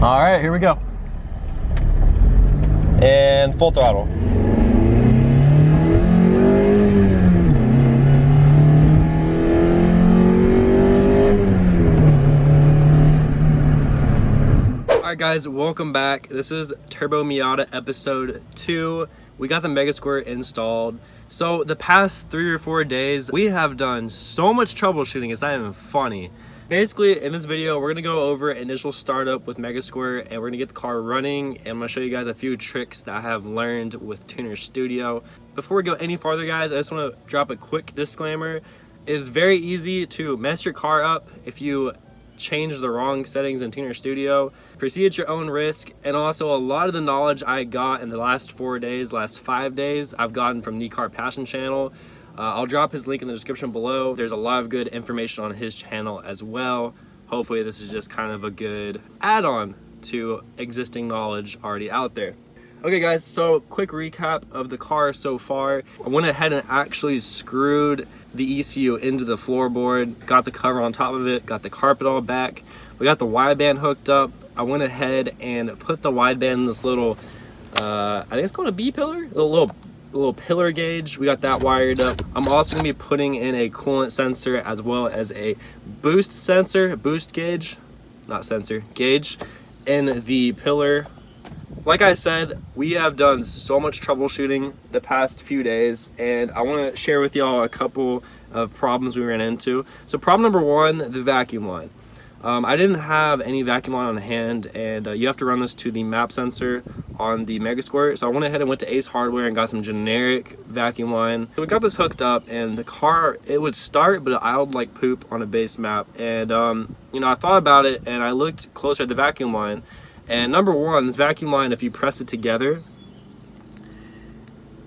All right, here we go. And full throttle. Alright guys, welcome back. This is Turbo Miata episode 2. We got the MegaSquirt installed. So the past 3 or 4 days, we have done so much troubleshooting, it's not even funny. Basically, in this video, we're gonna go over initial startup with MegaSquirt, and we're gonna get the car running, and I'm gonna show you guys a few tricks that I have learned with Tuner Studio. Before we go any farther, guys, I just wanna drop a quick disclaimer. It's very easy to mess your car up if you change the wrong settings in Tuner Studio. Proceed at your own risk, and also a lot of the knowledge I got in the last 4 days, last 5 days, I've gotten from the Car Passion channel. I'll drop his link in the description below. There's a lot of good information on his channel as well. Hopefully this is just kind of a good add-on to existing knowledge already out there. Okay guys, so quick recap of the car so far. I went ahead and actually screwed the ECU into the floorboard, got the cover on top of it, got the carpet all back. We got the wideband hooked up. I went ahead and put the wideband in this little, I think it's called a B pillar? A little pillar gauge. We got that wired up. I'm also gonna be putting in a coolant sensor as well as a boost gauge, not sensor, gauge in the pillar. Like I said, we have done so much troubleshooting the past few days, and I want to share with y'all a couple of problems we ran into. So problem number 1, the vacuum line. I didn't have any vacuum line on hand, and you have to run this to the map sensor on the MegaSquirt. So I went ahead and went to Ace Hardware and got some generic vacuum line. So we got this hooked up, and the car, it would start, but it idled like poop on a base map. And you know, I thought about it, and I looked closer at the vacuum line. And number 1, this vacuum line, if you press it together,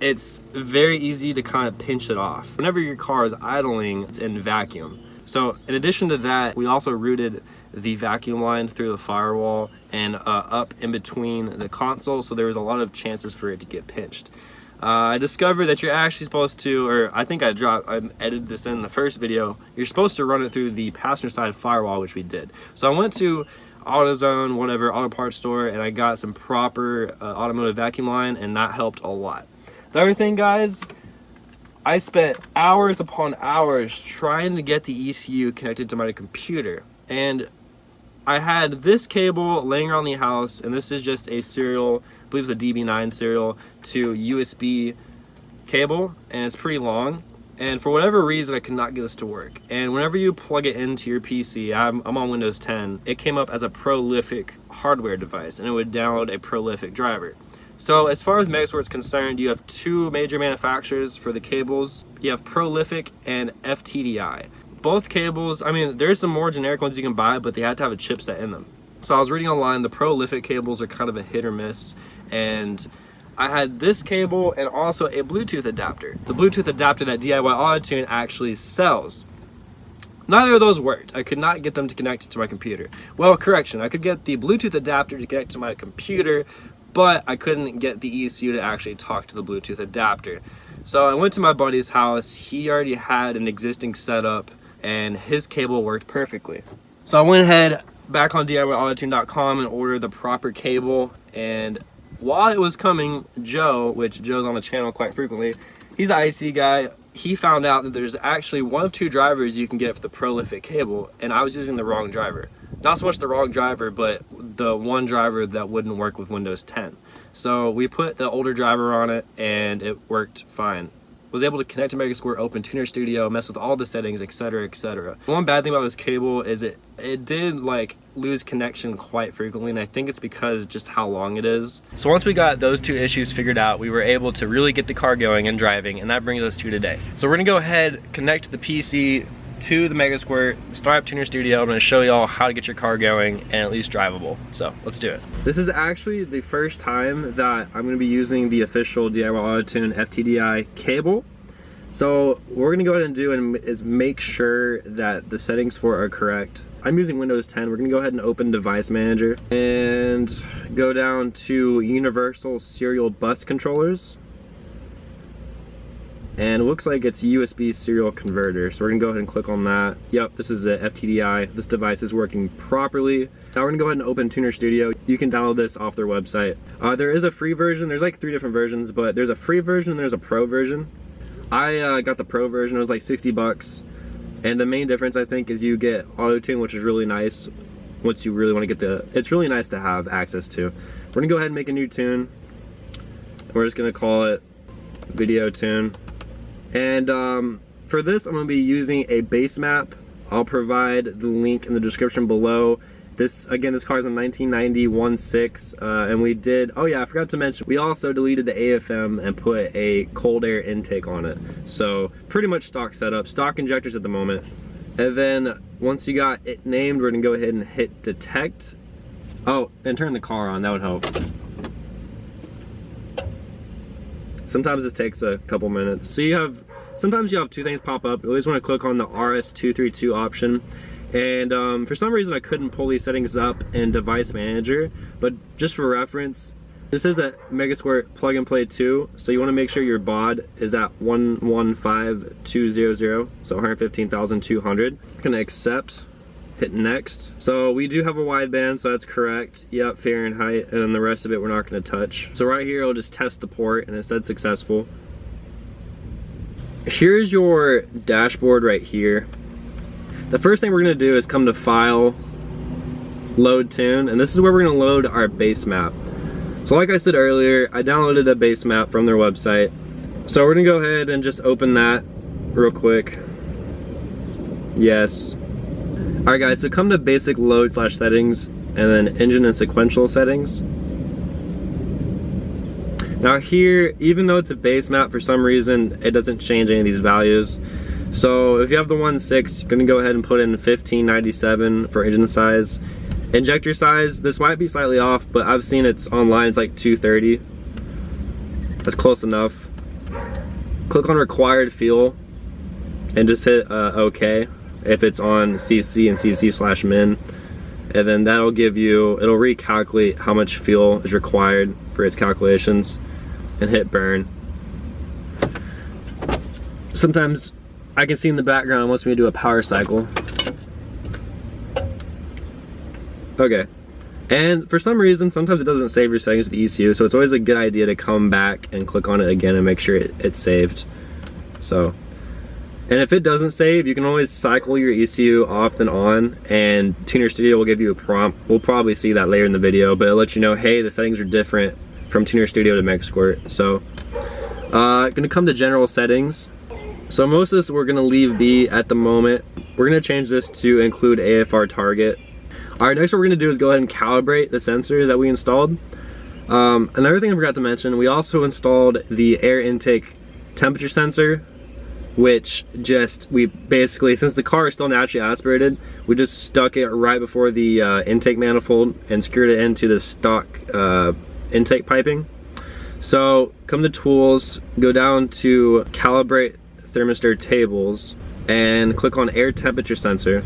it's very easy to kind of pinch it off. Whenever your car is idling, it's in vacuum. So in addition to that, we also routed the vacuum line through the firewall and up in between the console, so there was a lot of chances for it to get pinched. I discovered that you're actually supposed to, or I think I edited this in the first video, you're supposed to run it through the passenger side firewall, which we did. So I went to AutoZone, whatever, auto parts store, and I got some proper automotive vacuum line, and that helped a lot. The other thing, guys, I spent hours upon hours trying to get the ECU connected to my computer, and I had this cable laying around the house, and this is just a serial, I believe it's a DB9 serial to USB cable, and it's pretty long. And for whatever reason, I could not get this to work. And whenever you plug it into your PC, I'm on Windows 10, it came up as a prolific hardware device, and it would download a prolific driver. So as far as MegaSquirt is concerned, you have 2 major manufacturers for the cables. You have Prolific and FTDI. Both cables, I mean, there's some more generic ones you can buy, but they had to have a chipset in them. So I was reading online, the Prolific cables are kind of a hit or miss, and I had this cable and also a Bluetooth adapter. The Bluetooth adapter that DIY Autotune actually sells. Neither of those worked. I could not get them to connect to my computer. Well, correction, I could get the Bluetooth adapter to connect to my computer, but I couldn't get the ECU to actually talk to the Bluetooth adapter. So I went to my buddy's house. He already had an existing setup, and his cable worked perfectly. So I went ahead back on DIYAutotune.com and ordered the proper cable, and while it was coming, Joe, which Joe's on the channel quite frequently, he's an IT guy, he found out that there's actually 1 of 2 drivers you can get for the Prolific cable, and I was using the wrong driver. Not so much the wrong driver, but the one driver that wouldn't work with Windows 10. So we put the older driver on it, and it worked fine. Was able to connect to MegaSquirt, open Tuner Studio, mess with all the settings, etc, etc. One bad thing about this cable is it did like lose connection quite frequently, and I think it's because just how long it is. So once we got those 2 issues figured out, we were able to really get the car going and driving, and that brings us to today. So we're gonna go ahead, connect the PC to the MegaSquirt, start up Tuner Studio. I'm gonna show y'all how to get your car going and at least drivable. So let's do it. This is actually the first time that I'm gonna be using the official DIY Autotune FTDI cable. So what we're gonna go ahead and do is make sure that the settings for it are correct. I'm using Windows 10. We're gonna go ahead and open Device Manager and go down to Universal Serial Bus Controllers. and it looks like it's USB serial converter. So we're gonna go ahead and click on that. Yep, this is a FTDI. This device is working properly. Now we're gonna go ahead and open Tuner Studio. You can download this off their website. There is a free version. There's like 3 different versions, but there's a free version and there's a pro version. I got the pro version. It was like 60 bucks. And the main difference, I think, is you get autotune, which is really nice once you really want to get it's really nice to have access to. We're gonna go ahead and make a new tune. We're just gonna call it video tune. And for this, I'm gonna be using a base map. I'll provide the link in the description below. This, again, this car is a 1990 1.6, and we did, oh yeah, I forgot to mention, we also deleted the AFM and put a cold air intake on it. So pretty much stock setup, stock injectors at the moment. And then once you got it named, we're gonna go ahead and hit detect. Oh, and turn the car on, that would help. Sometimes this takes a couple minutes. So sometimes you have 2 things pop up. You always wanna click on the RS232 option. And for some reason I couldn't pull these settings up in Device Manager, but just for reference, this is a MegaSquirt plug and play 2, so you want to make sure your baud is at 115,200, so 115,200. Gonna accept, hit next. So we do have a wideband, so that's correct. Yep, Fahrenheit, and then the rest of it we're not gonna touch. So right here, I'll just test the port, and it said successful. Here's your dashboard right here. The first thing we're gonna do is come to File, Load Tune, and this is where we're gonna load our base map. So like I said earlier, I downloaded a base map from their website. So we're gonna go ahead and just open that real quick. Yes. All right guys, so come to Basic Load / Settings, and then Engine and Sequential Settings. Now here, even though it's a base map, for some reason, it doesn't change any of these values. So if you have the 1.6, you're gonna go ahead and put in 1597 for engine size. Injector size, this might be slightly off, but I've seen it's online, it's like 230. That's close enough. Click on required fuel and just hit OK if it's on CC and CC/min. And then that'll give you, it'll recalculate how much fuel is required for its calculations, and hit burn. Sometimes I can see in the background it wants me to do a power cycle. Okay, and for some reason sometimes it doesn't save your settings to the ECU, so it's always a good idea to come back and click on it again and make sure it's saved. So, and if it doesn't save, you can always cycle your ECU off and on, and Tuner Studio will give you a prompt. We'll probably see that later in the video, but it'll let you know, hey, the settings are different from Tuner Studio to MegaSquirt. So gonna come to general settings. So most of this we're gonna leave be at the moment. We're gonna change this to include AFR target. All right, next what we're gonna do is go ahead and calibrate the sensors that we installed. Another thing I forgot to mention, we also installed the air intake temperature sensor, which we basically, since the car is still naturally aspirated, we just stuck it right before the intake manifold and screwed it into the stock intake piping. So come to Tools, go down to Calibrate Thermistor Tables, and click on Air Temperature Sensor.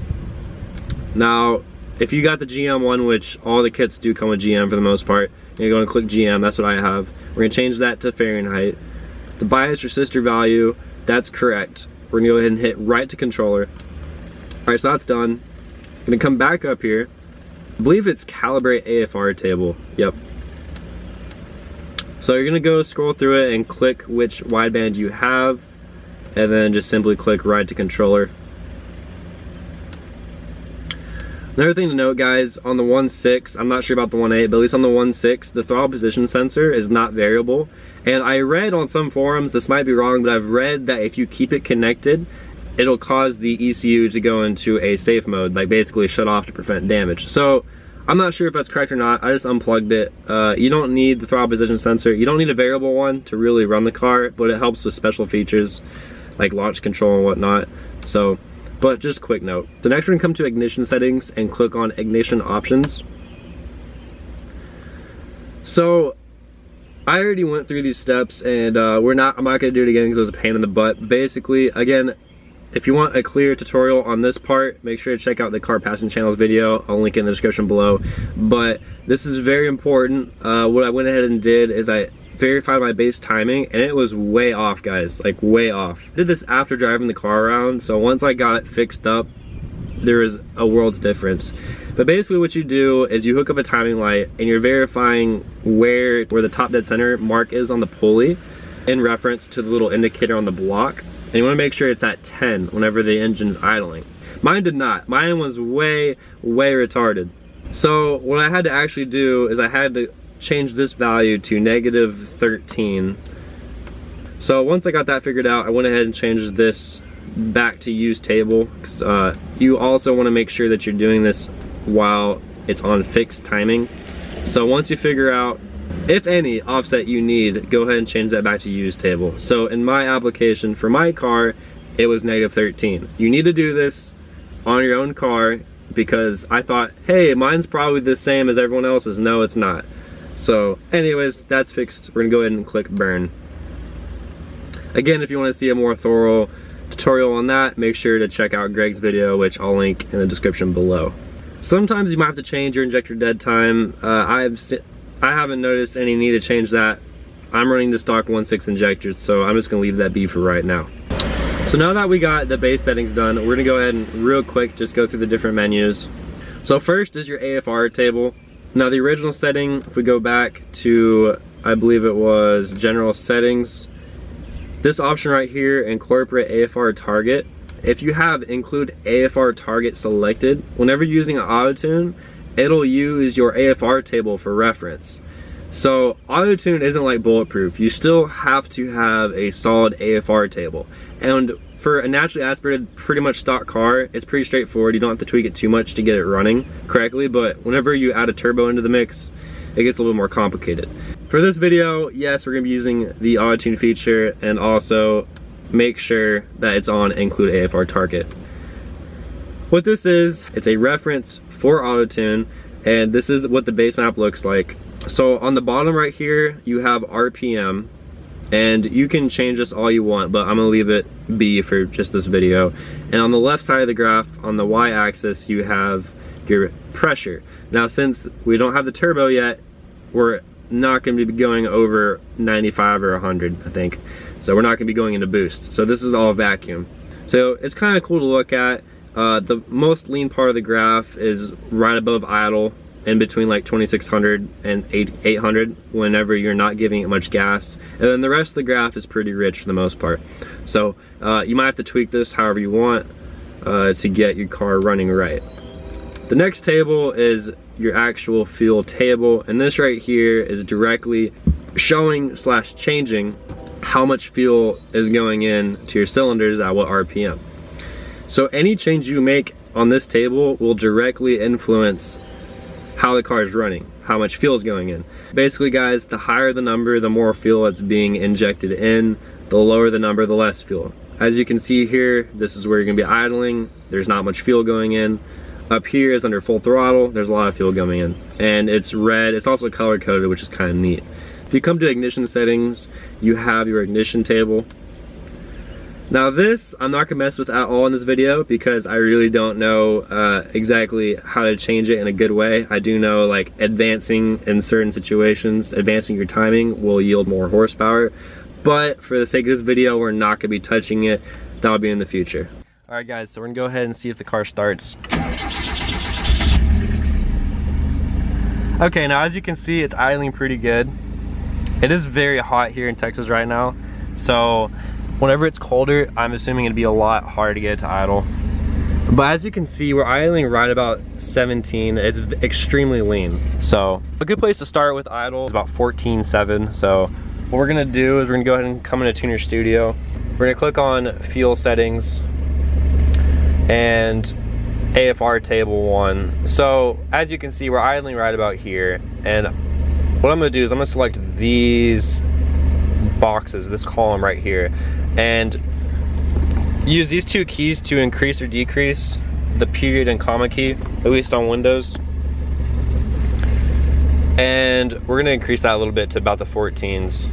Now, if you got the GM one, which all the kits do come with GM for the most part, you're going to click GM, that's what I have. We're going to change that to Fahrenheit. The bias resistor value, that's correct. We're going to go ahead and hit right to controller. Alright, so that's done. I'm going to come back up here. I believe it's Calibrate AFR table. Yep. So you're going to go scroll through it and click which wideband you have, and then just simply click right to controller. Another thing to note, guys, on the 1.6, I'm not sure about the 1.8, but at least on the 1.6, the throttle position sensor is not variable. And I read on some forums, this might be wrong, but I've read that if you keep it connected, it'll cause the ECU to go into a safe mode, like basically shut off to prevent damage. So I'm not sure if that's correct or not. I just unplugged it. You don't need the throttle position sensor. You don't need a variable one to really run the car, but it helps with special features like launch control and whatnot. So, but just a quick note. So next we're gonna come to ignition settings and click on ignition options. So I already went through these steps, and I'm not gonna do it again because it was a pain in the butt. Basically, again, if you want a clear tutorial on this part, make sure to check out the Car Passing Channels video. I'll link it in the description below. But this is very important. What I went ahead and did is I verified my base timing, and it was way off, guys, like way off. I did this after driving the car around, so once I got it fixed up, there is a world's difference. But basically what you do is you hook up a timing light and you're verifying where the top dead center mark is on the pulley in reference to the little indicator on the block. And you want to make sure it's at 10 whenever the engine's idling. Mine did not. Mine was way retarded. So what I had to actually do is I had to change this value to -13. So once I got that figured out, I went ahead and changed this back to use table. You also want to make sure that you're doing this while it's on fixed timing. So once you figure out if any offset you need, go ahead and change that back to use table. So in my application for my car, it was -13. You need to do this on your own car because I thought, hey, mine's probably the same as everyone else's. No, it's not. So anyways, that's fixed. We're gonna go ahead and click burn. Again, if you want to see a more thorough tutorial on that, make sure to check out Greg's video, which I'll link in the description below. Sometimes you might have to change your injector dead time. I haven't noticed any need to change that. I'm running the stock 1.6 injectors, so I'm just gonna leave that be for right now. So now that we got the base settings done, we're gonna go ahead and real quick just go through the different menus. So first is your AFR table. Now the original setting, if we go back to, I believe it was general settings, this option right here, incorporate AFR target. If you have include AFR target selected, whenever using an autotune, it'll use your AFR table for reference. So autotune isn't like bulletproof. You still have to have a solid AFR table. And for a naturally aspirated, pretty much stock car, it's pretty straightforward. You don't have to tweak it too much to get it running correctly, but whenever you add a turbo into the mix, it gets a little more complicated. For this video, yes, we're gonna be using the autotune feature, and also make sure that it's on include AFR target. What this is, it's a reference for autotune, and this is what the base map looks like. So on the bottom right here, you have RPM, and you can change this all you want, but I'm gonna leave it be for just this video. And on the left side of the graph, on the y-axis, you have your pressure. Now, since we don't have the turbo yet, we're not going to be going over 95 or 100, I think. So we're not going to be going into boost. So this is all vacuum. So it's kind of cool to look at. The most lean part of the graph is right above idle, in between like 2600 and 800 whenever you're not giving it much gas. And then the rest of the graph is pretty rich for the most part. So you might have to tweak this however you want to get your car running right. The next table is your actual fuel table, and this right here is directly showing / changing how much fuel is going in to your cylinders at what RPM. So any change you make on this table will directly influence how the car is running, how much fuel is going in. Basically, guys, the higher the number, the more fuel that's being injected in. The lower the number, the less fuel. As you can see here, this is where you're gonna be idling. There's not much fuel going in. Up here is under full throttle. There's a lot of fuel going in, and it's red. It's also color coded, which is kind of neat. If you come to ignition settings, you have your ignition table. Now this, I'm not gonna mess with at all in this video because I really don't know exactly how to change it in a good way. I do know like advancing in certain situations, advancing your timing will yield more horsepower. But for the sake of this video, we're not gonna be touching it. That'll be in the future. All right guys, so we're gonna go ahead and see if the car starts. Okay, now as you can see, it's idling pretty good. It is very hot here in Texas right now, so whenever it's colder, I'm assuming it'd be a lot harder to get it to idle. But as you can see, we're idling right about 17. It's extremely lean. So a good place to start with idle is about 14.7. So what we're gonna do is we're gonna go ahead and come into Tuner Studio. We're gonna click on fuel settings and AFR table 1. So as you can see, we're idling right about here. And what I'm gonna do is I'm gonna select these boxes, this column right here, and use these two keys to increase or decrease the period and comma key, at least on Windows. And we're gonna increase that a little bit to about the 14s.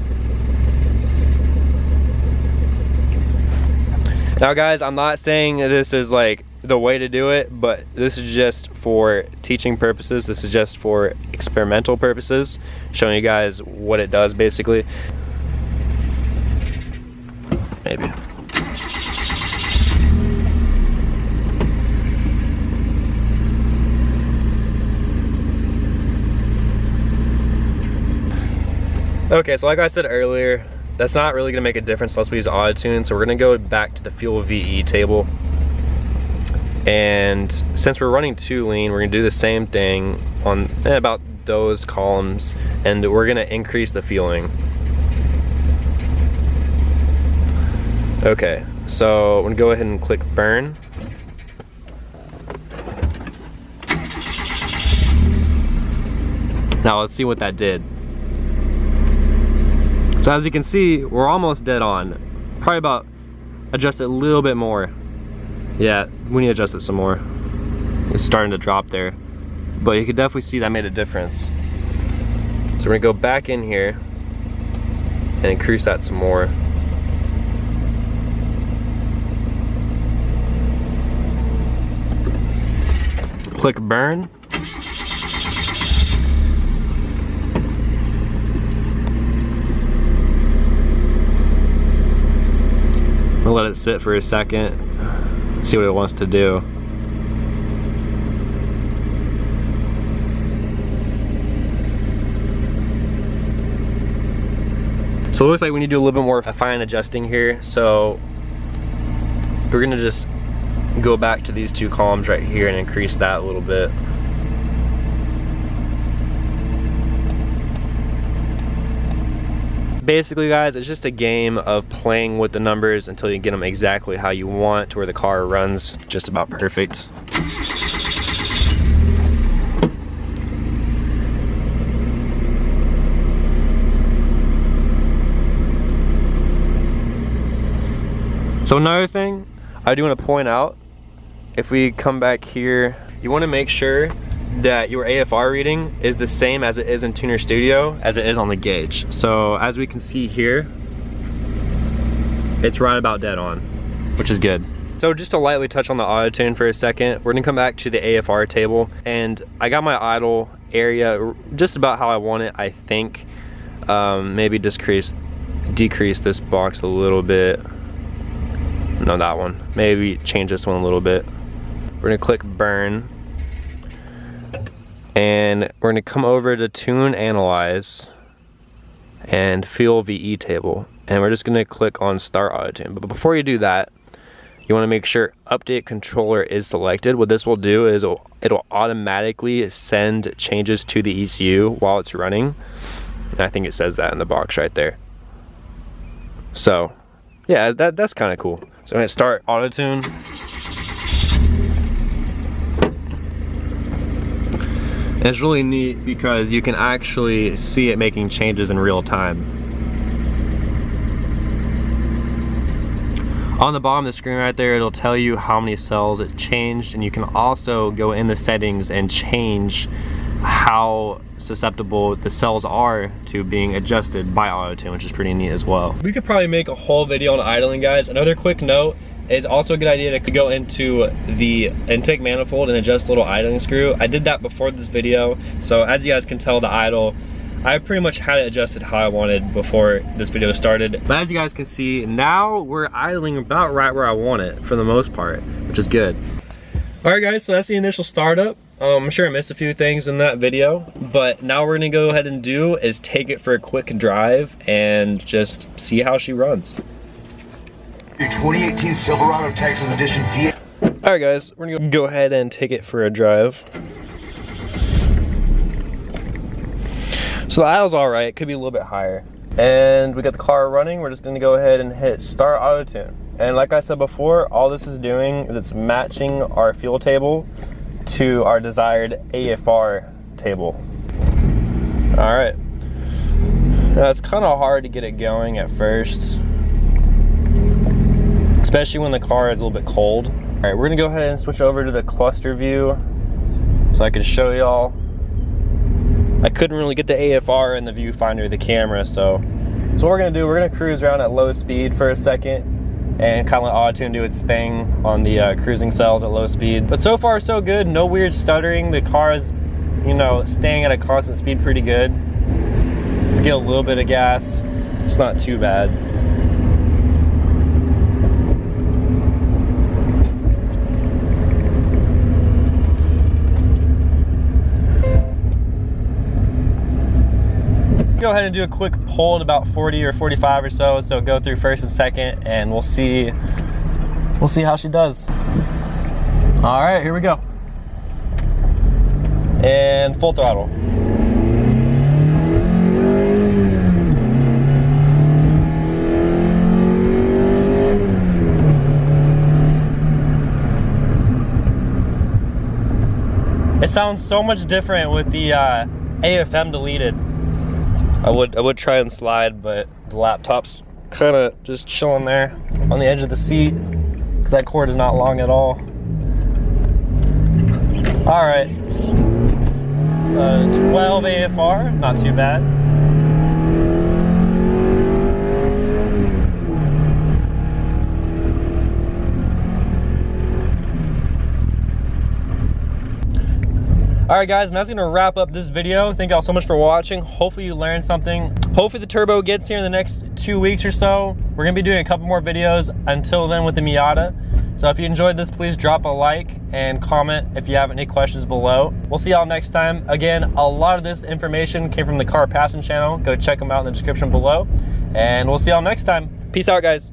Now guys, I'm not saying this is like the way to do it, but this is just for teaching purposes. This is just for experimental purposes, showing you guys what it does basically. Maybe. Okay, so like I said earlier, that's not really gonna make a difference unless we use autotune. So we're gonna go back to the fuel VE table. And since we're running 2 lean, we're gonna do the same thing on about those columns, and we're gonna increase the fueling. Okay, so I'm gonna go ahead and click burn. Now let's see what that did. So as you can see, we're almost dead on. Probably about adjust it a little bit more. Yeah, we need to adjust it some more. It's starting to drop there. But you can definitely see that made a difference. So we're gonna go back in here and increase that some more. Click burn. We'll let it sit for a second, see what it wants to do. So it looks like we need to do a little bit more fine adjusting here. So we're gonna just go back to these 2 columns right here and increase that a little bit. Basically guys, it's just a game of playing with the numbers until you get them exactly how you want, to where the car runs just about perfect. So another thing I do want to point out, if we come back here, you want to make sure that your AFR reading is the same as it is in Tuner Studio as it is on the gauge. So as we can see here, it's right about dead on, which is good. So just to lightly touch on the autotune for a second, we're gonna come back to the AFR table, and I got my idle area just about how I want it, I think. Maybe decrease this box a little bit. No, that one. Maybe change this one a little bit. We're gonna click burn. And we're gonna come over to tune analyze and fuel VE table. And we're just gonna click on start autotune. But before you do that, you wanna make sure update controller is selected. What this will do is it'll automatically send changes to the ECU while it's running. And I think it says that in the box right there. So yeah, that's kind of cool. So I'm gonna start autotune. And it's really neat because you can actually see it making changes in real time. On the bottom of the screen right there, it'll tell you how many cells it changed, and you can also go in the settings and change how susceptible the cells are to being adjusted by autotune, which is pretty neat as well. We could probably make a whole video on idling, guys. Another quick note, it's also a good idea to go into the intake manifold and adjust the little idling screw. I did that before this video, so as you guys can tell, the idle, I pretty much had it adjusted how I wanted before this video started. But as you guys can see, now we're idling about right where I want it for the most part, which is good. All right guys, so that's the initial startup. I'm sure I missed a few things in that video, but now we're gonna go ahead and do is take it for a quick drive and just see how she runs. Your 2018 Silverado Texas Edition Fiat. All right guys, we're gonna go ahead and take it for a drive. So the idle's all right, it could be a little bit higher. And we got the car running, we're just gonna go ahead and hit start autotune. And like I said before, all this is doing is it's matching our fuel table to our desired AFR table. All right. Now it's kind of hard to get it going at first, especially when the car is a little bit cold. All right, we're gonna go ahead and switch over to the cluster view so I can show y'all. I couldn't really get the AFR in the viewfinder of the camera, so what we're gonna do, we're gonna cruise around at low speed for a second and kind of let autotune do its thing on the cruising cells at low speed. But so far so good, no weird stuttering. The car is, you know, staying at a constant speed pretty good. If you get a little bit of gas, it's not too bad. Go ahead and do a quick pull at about 40 or 45 or so. So go through first and second, and we'll see how she does. All right, here we go. And full throttle. It sounds so much different with the AFM deleted. I would try and slide, but the laptop's kind of just chilling there on the edge of the seat because that cord is not long at all. All right, 12 AFR, not too bad. All right guys, and that's gonna wrap up this video. Thank y'all so much for watching. Hopefully you learned something. Hopefully the turbo gets here in the next 2 weeks or so. We're gonna be doing a couple more videos until then with the Miata. So if you enjoyed this, please drop a like and comment if you have any questions below. We'll see y'all next time. Again, a lot of this information came from the Car Passion channel. Go check them out in the description below. And we'll see y'all next time. Peace out, guys.